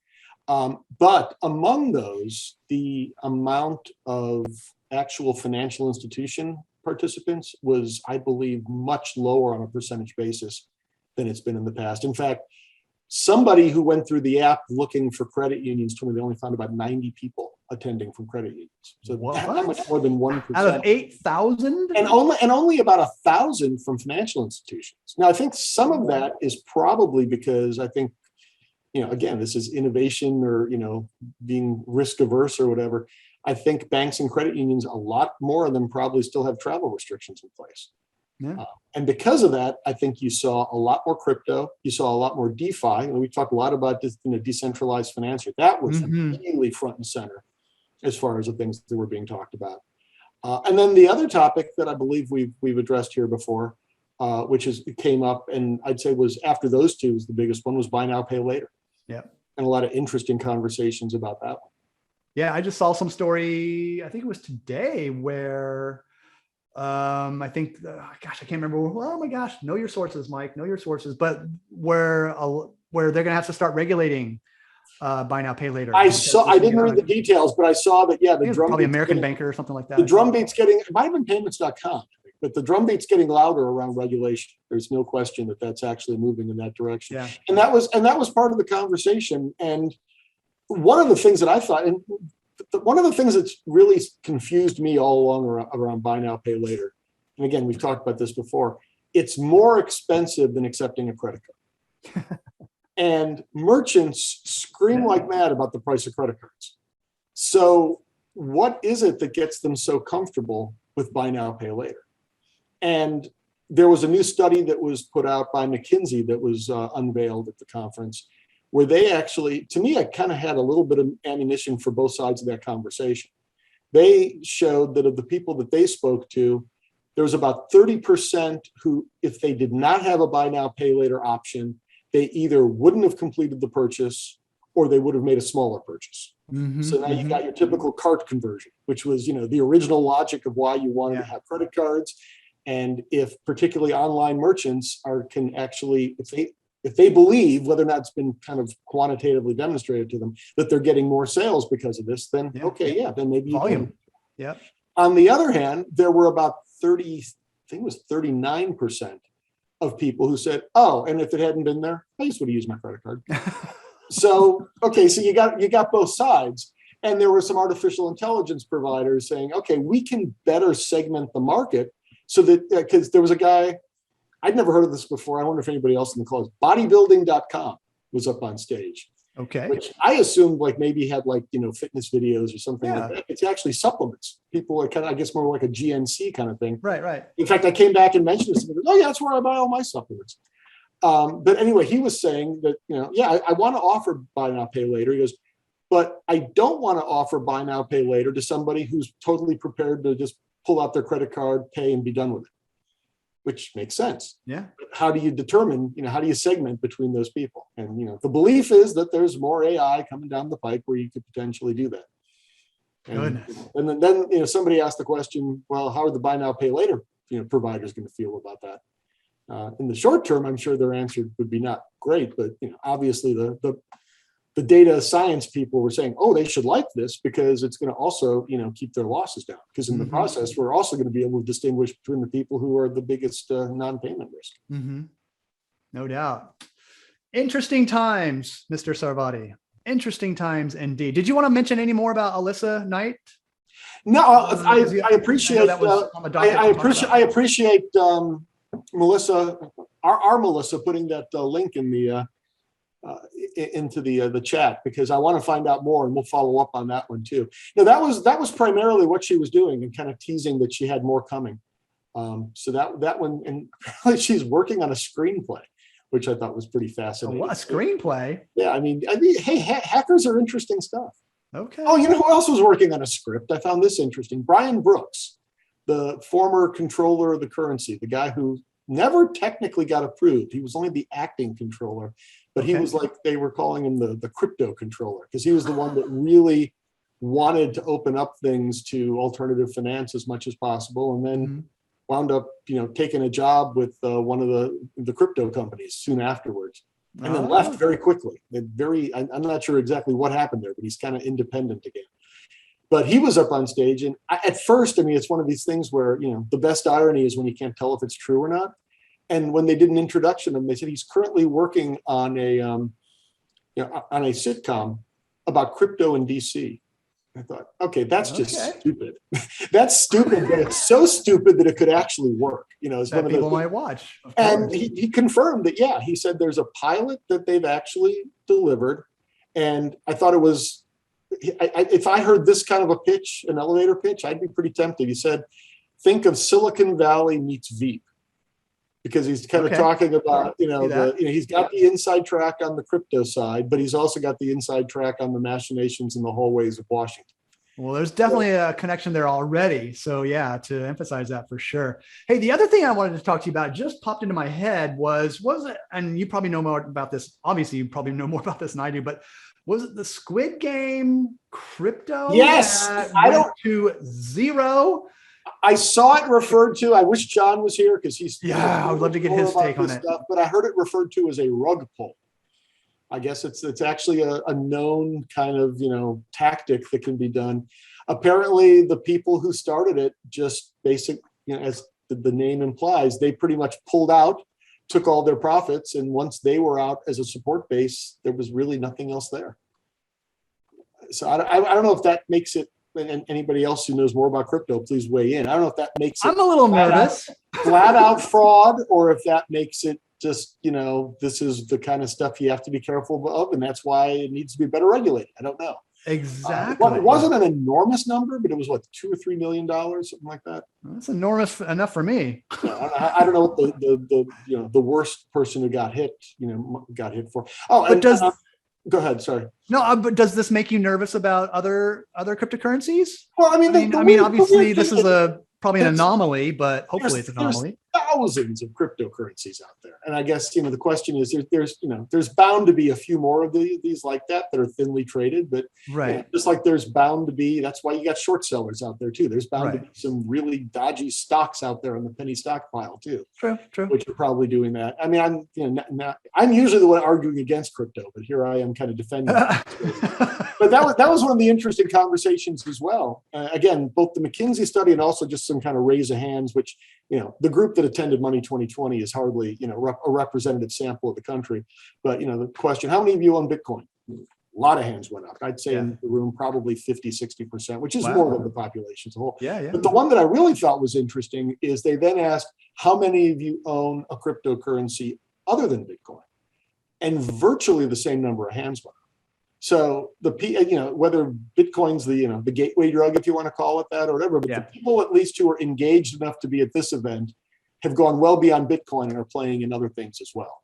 But among those, the amount of actual financial institution participants was, I believe, much lower on a percentage basis than it's been in the past. In fact, somebody who went through the app looking for credit unions told me they only found about 90 people attending from credit unions. So that much more than 1%. Out of 8,000? And only about 1,000 from financial institutions. Now, I think some of that is probably because I think, again, this is innovation or, being risk averse or whatever. I think banks and credit unions, a lot more of them probably still have travel restrictions in place. Yeah. And because of that, I think you saw a lot more crypto. You saw a lot more DeFi. And we talked a lot about this, decentralized finance. That was really front and center as far as the things that were being talked about. And then the other topic that I believe we've addressed here before, which came up, and I'd say was after those two was the biggest one, was buy now, pay later. Yeah. And a lot of interesting conversations about that one. Yeah, I just saw some story, I think it was today, where I think, I can't remember. Oh my gosh, know your sources, Mike, know your sources. But where they're going to have to start regulating buy now, pay later. I didn't read the details, but I saw that, yeah, the drum probably American Banker or something like that. The drumbeat's it might have been payments.com, but the drumbeat's getting louder around regulation. There's no question that that's actually moving in that direction. Yeah. And that was part of the conversation. And one of the things that I thought, and one of the things that's really confused me all along around buy now, pay later, and again, we've talked about this before, it's more expensive than accepting a credit card. And merchants scream like mad about the price of credit cards. So what is it that gets them so comfortable with buy now, pay later? And there was a new study that was put out by McKinsey that was unveiled at the conference, where they actually, to me, I kind of had a little bit of ammunition for both sides of that conversation. They showed that of the people that they spoke to, there was about 30% who, if they did not have a buy now, pay later option, they either wouldn't have completed the purchase or they would have made a smaller purchase. So now you got your typical cart conversion, which was, the original logic of why you wanted to have credit cards. And if particularly online merchants can actually, if they believe, whether or not it's been kind of quantitatively demonstrated to them, that they're getting more sales because of this, then then maybe you volume. can. Yep. On the other hand, there were about 39% of people who said, oh, and if it hadn't been there, I just would have used my credit card. So you got both sides. And there were some artificial intelligence providers saying, okay, we can better segment the market so that, because there was a guy, I'd never heard of this before. I wonder if anybody else in the class, bodybuilding.com was up on stage. Okay. Which I assumed maybe had fitness videos or something like that. It's actually supplements. People are kind of, I guess, more like a GNC kind of thing. Right. In fact, I came back and mentioned this. Oh yeah, that's where I buy all my supplements. But anyway, he was saying that, I want to offer buy now, pay later. He goes, but I don't want to offer buy now, pay later to somebody who's totally prepared to just pull out their credit card, pay, and be done with it, which makes sense. Yeah. How do you determine, how do you segment between those people? And, the belief is that there's more AI coming down the pike where you could potentially do that. Goodness. And then somebody asked the question, well, how are the buy now, pay later, providers going to feel about that? In the short term, I'm sure their answer would be not great, but, obviously the data science people were saying, oh, they should like this because it's going to also, keep their losses down. Because in the process, we're also going to be able to distinguish between the people who are the biggest non-payment risk. No doubt. Interesting times, Mr. Sarvadi. Interesting times indeed. Did you want to mention any more about Alyssa Knight? No, I appreciate. I appreciate Melissa, our Melissa, putting that link in the. Into the chat, because I want to find out more, and we'll follow up on that one too. That was primarily what she was doing, and kind of teasing that she had more coming. So that one, and she's working on a screenplay, which I thought was pretty fascinating. A screenplay? Yeah, I mean, hey, hackers are interesting stuff. Okay. Oh, who else was working on a script? I found this interesting. Brian Brooks, the former controller of the currency, the guy who never technically got approved. He was only the acting controller. But he was they were calling him the crypto controller, because he was the one that really wanted to open up things to alternative finance as much as possible. And then wound up, taking a job with one of the crypto companies soon afterwards, and then left very quickly. I'm not sure exactly what happened there, but he's kind of independent again. But he was up on stage. And at first, it's one of these things where, the best irony is when you can't tell if it's true or not. And when they did an introduction of him, they said he's currently working on a sitcom about crypto in DC. I thought, okay, that's just stupid. That's stupid, but it's so stupid that it could actually work. It's that one of people might watch. And he confirmed that, he said there's a pilot that they've actually delivered. And I thought it was, if I heard this kind of a pitch, an elevator pitch, I'd be pretty tempted. He said, think of Silicon Valley meets Veep. Because he's kind of talking about, he's got the inside track on the crypto side, but he's also got the inside track on the machinations in the hallways of Washington. Well, there's definitely a connection there already. So to emphasize that for sure. Hey, the other thing I wanted to talk to you about just popped into my head was it, and you probably know more about this. Obviously, you probably know more about this than I do, but was it the Squid Game crypto? Yes. I don't to zero. I saw it referred to. I wish John was here because he's. Yeah, I would love to get his take on it. Stuff, but I heard it referred to as a rug pull. I guess it's actually a known kind of tactic that can be done. Apparently, the people who started it just as the name implies, they pretty much pulled out, took all their profits, and once they were out as a support base, there was really nothing else there. So I don't know if that makes it. And anybody else who knows more about crypto, please weigh in. I don't know if that makes it I'm a little nervous. Flat out fraud, or if that makes it just, this is the kind of stuff you have to be careful of, and that's why it needs to be better regulated. I don't know. Exactly. It wasn't an enormous number, but it was $2 or $3 million, something like that. That's enormous enough for me. I don't know what the worst person who got hit, got hit for. Oh, but Go ahead. Sorry. No, but does this make you nervous about other cryptocurrencies? Well, I mean, obviously this is probably an anomaly, but hopefully it's an anomaly. Thousands of cryptocurrencies out there, and I guess the question is there's bound to be a few more of these like that are thinly traded, but right, just like there's bound to be. That's why you got short sellers out there too. There's bound to be some really dodgy stocks out there on the penny stock pile too. True. Which are probably doing that. I mean, I'm usually the one arguing against crypto, but here I am kind of defending. But that was one of the interesting conversations as well. Again, both the McKinsey study and also just some kind of raise of hands, which the group that attended Money 2020 is hardly a representative sample of the country. But the question: how many of you own Bitcoin? A lot of hands went up. I'd say in the room probably 50-60%, which is more than the population as a whole. Yeah. But the one that I really thought was interesting is they then asked, how many of you own a cryptocurrency other than Bitcoin? And virtually the same number of hands went up. So whether Bitcoin's the gateway drug, if you want to call it that or whatever, but the people at least who are engaged enough to be at this event have gone well beyond Bitcoin and are playing in other things as well.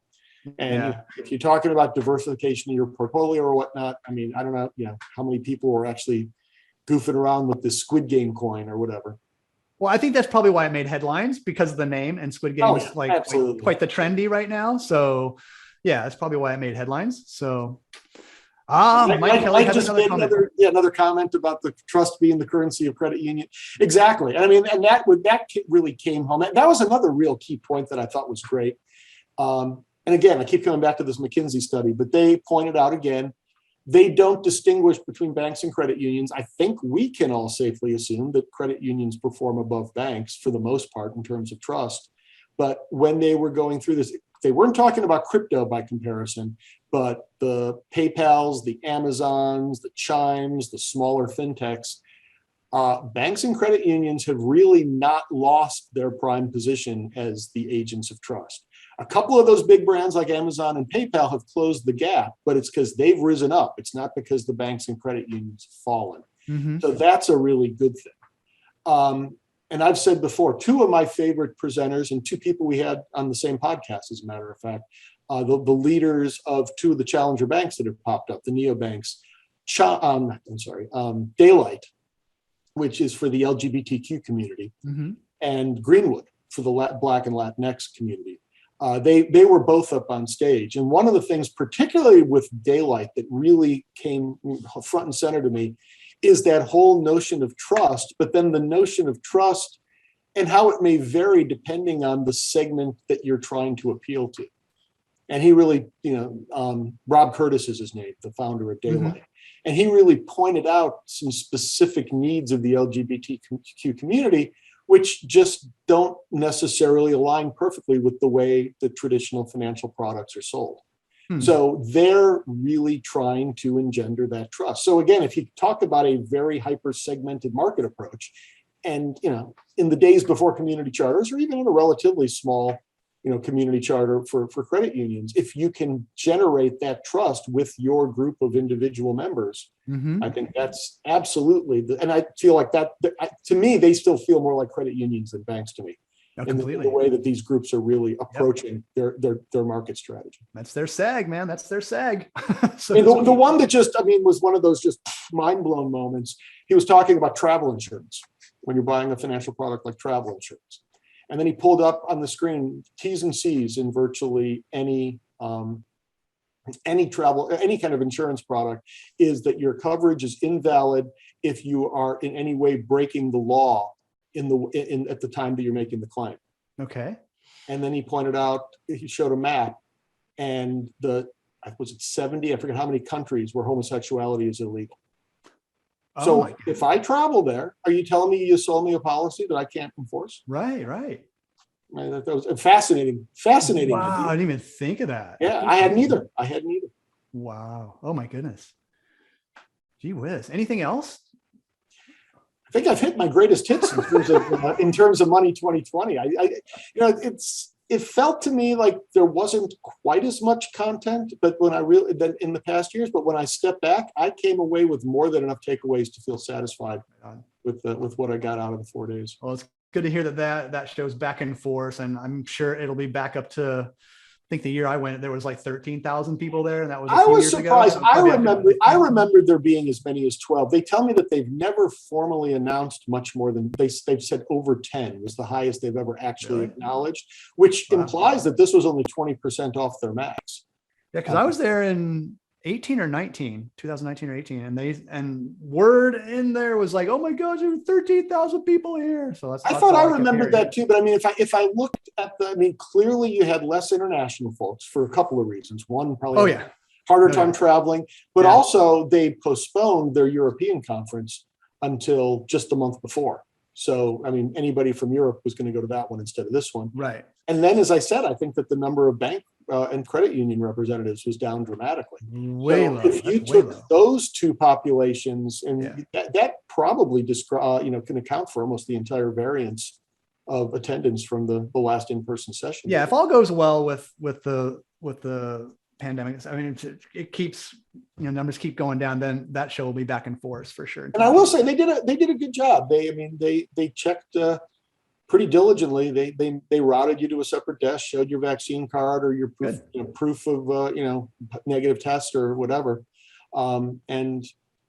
And if you're talking about diversification of your portfolio or whatnot, I mean, I don't know, how many people are actually goofing around with this Squid Game coin or whatever. Well, I think that's probably why it made headlines, because of the name, and Squid Game is quite the trendy right now. So yeah, that's probably why it made headlines. So Mike Kelly has another comment about the trust being the currency of credit union. Exactly. I mean, and that really came home. That was another real key point that I thought was great. And again, I keep coming back to this McKinsey study, but they pointed out again, they don't distinguish between banks and credit unions. I think we can all safely assume that credit unions perform above banks for the most part in terms of trust. But when they were going through this, they weren't talking about crypto by comparison, but the PayPals, the Amazons, the Chimes, the smaller fintechs, banks and credit unions have really not lost their prime position as the agents of trust. A couple of those big brands like Amazon and PayPal have closed the gap, but it's because they've risen up. It's not because the banks and credit unions have fallen. Mm-hmm. So that's a really good thing. And I've said before, two of my favorite presenters and two people we had on the same podcast, as a matter of fact, the leaders of two of the challenger banks that have popped up, the neobanks, Daylight, which is for the LGBTQ community, and Greenwood for the Black and Latinx community. They were both up on stage. And one of the things, particularly with Daylight, that really came front and center to me is that whole notion of trust, but then the notion of trust and how it may vary depending on the segment that you're trying to appeal to. And he really, Rob Curtis is his name, the founder of Daylight. And he really pointed out some specific needs of the LGBTQ community, which just don't necessarily align perfectly with the way the traditional financial products are sold. So they're really trying to engender that trust. So again, if you talk about a very hyper segmented market approach, and in the days before community charters, or even in a relatively small community charter for credit unions, if you can generate that trust with your group of individual members, I think that's absolutely, and I feel like that, to me, they still feel more like credit unions than banks to me. In the way that these groups are really approaching their market strategy. That's their SAG, man. That's their SAG. So the one that just, was one of those just mind blown moments. He was talking about travel insurance when you're buying a financial product like travel insurance. And then he pulled up on the screen T's and C's in virtually any travel, any kind of insurance product, is that your coverage is invalid if you are in any way breaking the law at the time that you're making the claim. Okay. And then he pointed out, he showed a map, and was it 70? I forget how many countries where homosexuality is illegal. So if I travel there, are you telling me you sold me a policy that I can't enforce? Right. That was a fascinating. Wow, I didn't even think of that. Yeah, I hadn't either. Wow. Oh my goodness. Gee whiz. Anything else? I think I've hit my greatest hits in terms of Money 2020. It felt to me like there wasn't quite as much content, but when in the past years, but when I stepped back, I came away with more than enough takeaways to feel satisfied with what I got out of the 4 days. Well, it's good to hear that shows back and forth, and I'm sure it'll be back up to think the year I went, there was like 13,000 people there, and that was a I few was years surprised. ago. So I remembered there being as many as 12. They tell me that they've never formally announced much more than they've said over 10 was the highest they've ever actually Really? acknowledged, which Wow. implies that this was only 20% off their max. Yeah, because I was there in 18 or 19, 2019 or 18, and word in there was like, oh my gosh, there were 13,000 people here. So I thought I remembered that too, but I mean, if I looked at I mean, clearly you had less international folks for a couple of reasons. One, probably harder time traveling, but also they postponed their European conference until just the month before. So, I mean, anybody from Europe was going to go to that one instead of this one. Right. And then, as I said, I think that the number of bank and credit union representatives was down dramatically. Way low. If you took those two populations, and that probably can account for almost the entire variance of attendance from the last in-person session. Yeah, if all goes well with the pandemic, I mean, it keeps, numbers keep going down, then that show will be back in force for sure. And I will say they did a good job. They checked pretty diligently. They routed you to a separate desk, showed your vaccine card or your proof of negative test or whatever. And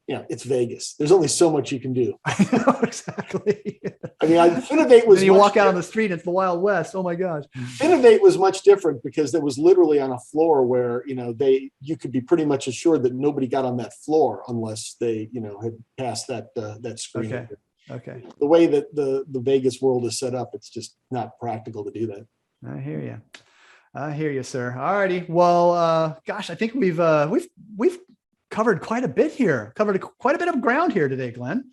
it's Vegas. There's only so much you can do. I know, exactly. I mean, Finovate was. Then you walk out on the street, it's the Wild West. Oh my gosh. Finovate was much different because it was literally on a floor where you could be pretty much assured that nobody got on that floor unless they had passed that screen. Okay. The way that the Vegas world is set up, it's just not practical to do that. I hear you, sir. All righty. Well, gosh, I think we've covered quite a bit here. Covered quite a bit of ground here today, Glenn.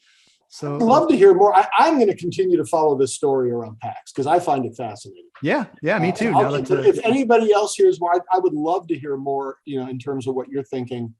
So I'd love to hear more. I'm going to continue to follow this story around PAX because I find it fascinating. Yeah, me too. If anybody else hears more, I would love to hear more. In terms of what you're thinking.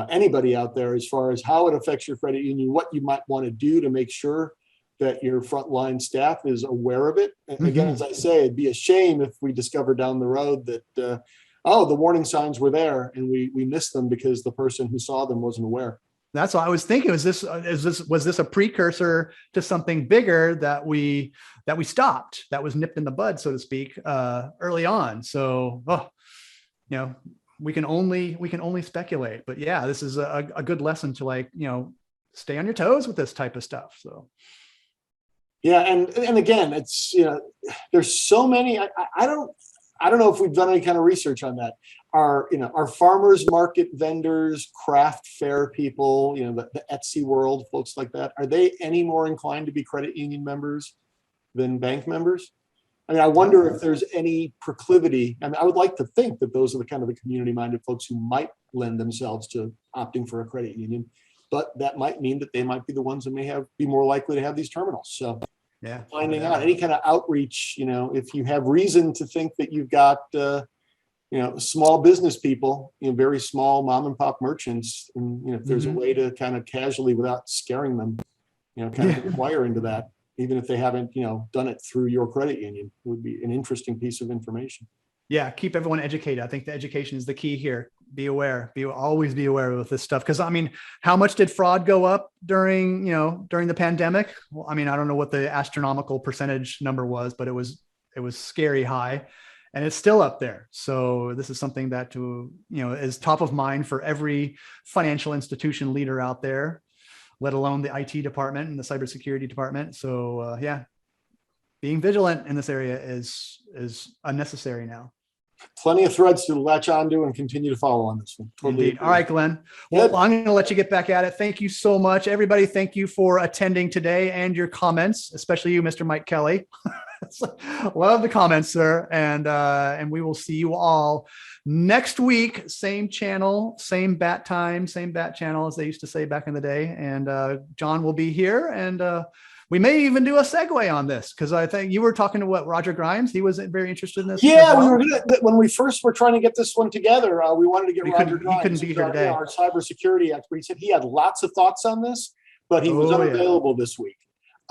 Anybody out there, as far as how it affects your credit union, what you might want to do to make sure that your frontline staff is aware of it. And again, as I say, it'd be a shame if we discover down the road that the warning signs were there and we missed them because the person who saw them wasn't aware. That's what I was thinking. Was this a precursor to something bigger that we stopped, that was nipped in the bud, so to speak, early on? So, we can only speculate, but yeah, this is a good lesson to stay on your toes with this type of stuff. So. Yeah. And again, it's, there's so many, I don't know if we've done any kind of research on that. Our farmers market vendors, craft fair people, the Etsy world, folks like that, are they any more inclined to be credit union members than bank members? I mean, I wonder if there's any proclivity. I mean, I would like to think that those are the kind of the community-minded folks who might lend themselves to opting for a credit union, but that might mean that they might be the ones that may be more likely to have these terminals. So finding out any kind of outreach, if you have reason to think that you've got, small business people, very small mom and pop merchants, and, if there's a way to kind of casually, without scaring them, kind of inquire into that. Even if they haven't, done it through your credit union, would be an interesting piece of information. Yeah, keep everyone educated. I think the education is the key here. Be aware. Always be aware of this stuff. Because I mean, how much did fraud go up during the pandemic? Well, I mean, I don't know what the astronomical percentage number was, but it was scary high, and it's still up there. So this is something that is top of mind for every financial institution leader out there, let alone the IT department and the cybersecurity department. So being vigilant in this area is unnecessary now. Plenty of threads to latch onto and continue to follow on this one. Totally. Indeed. All right, Glenn. Well, I'm going to let you get back at it. Thank you so much, everybody. Thank you for attending today and your comments, especially you, Mr. Mike Kelly. Love the comments, sir. And we will see you all next week. Same channel, same bat time, same bat channel, as they used to say back in the day. And John will be here, and we may even do a segue on this, because I think you were talking to Roger Grimes. He was very interested in this. Yeah, we were when we first were trying to get this one together. We wanted to get Roger Grimes. He couldn't be here today. Our cybersecurity expert. He said he had lots of thoughts on this, but he was unavailable this week.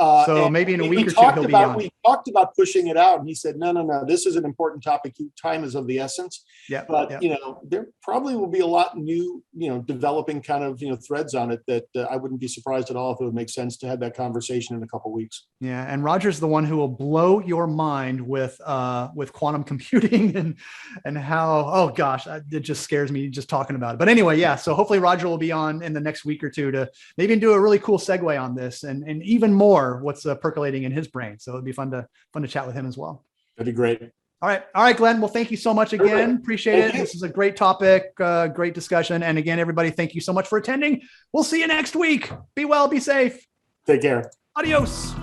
So and maybe in a we week or two, talked he'll be about, on. we talked about pushing it out, and he said, no, this is an important topic. Time is of the essence. Yeah. But, there probably will be a lot new, developing kind of, threads on it that I wouldn't be surprised at all if it would make sense to have that conversation in a couple of weeks. Yeah. And Roger's the one who will blow your mind with quantum computing and how, oh gosh, it just scares me just talking about it. But anyway, yeah. So hopefully Roger will be on in the next week or two to maybe do a really cool segue on this and even more what's percolating in his brain. So it'd be fun to chat with him as well. That'd be great. All right, Glenn. Well, thank you so much again. Appreciate it. This is a great topic, great discussion. And again, everybody, thank you so much for attending. We'll see you next week. Be well, be safe. Take care. Adios.